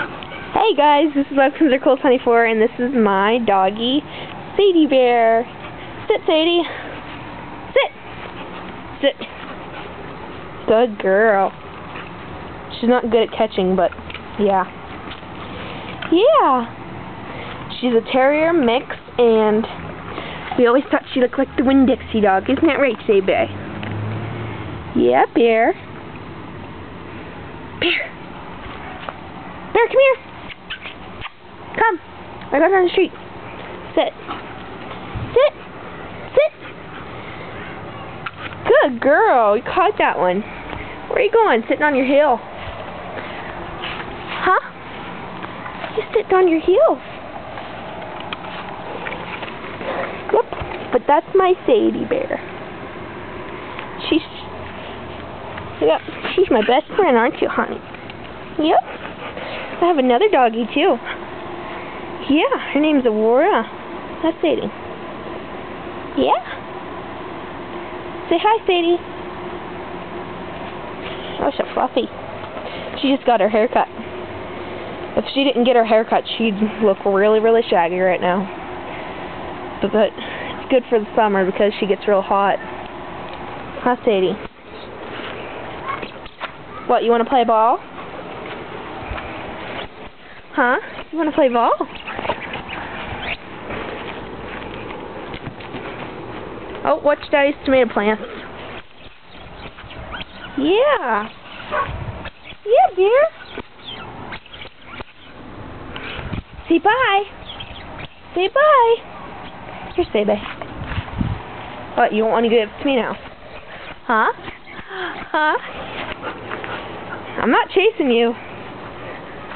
Hey guys, this is WebCool24 and this is my doggy, Sadie Bear. Sit, Sadie. Sit. Sit. Good girl. She's not good at catching, but yeah. Yeah. She's a terrier mix, and we always thought she looked like the Winn-Dixie dog. Isn't that right, Sadie Bear? Yeah, Bear. Bear. Bear, come here. Come. I got her on the street. Sit. Sit. Sit. Good girl. You caught that one. Where are you going? Sitting on your heel. Huh? You sitting on your heel. Yep. But that's my Sadie Bear. She's my best friend, aren't you, honey? Yep. I have another doggy, too. Yeah, her name's Aurora. That's Sadie. Yeah? Say hi, Sadie. Oh, she's fluffy. She just got her hair cut. If she didn't get her hair cut, she'd look really, really shaggy right now. But it's good for the summer because she gets real hot. Huh, Sadie? What, you want to play ball? Huh? You want to play ball? Oh, watch Daddy's tomato plants. Yeah. Yeah, dear. Say bye. Say bye. Here, say bye. What, you don't want to give it to me now? Huh? Huh? I'm not chasing you.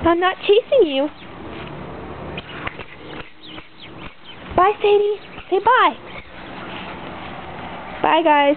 I'm not chasing you. Bye, Sadie. Say bye. Bye, guys.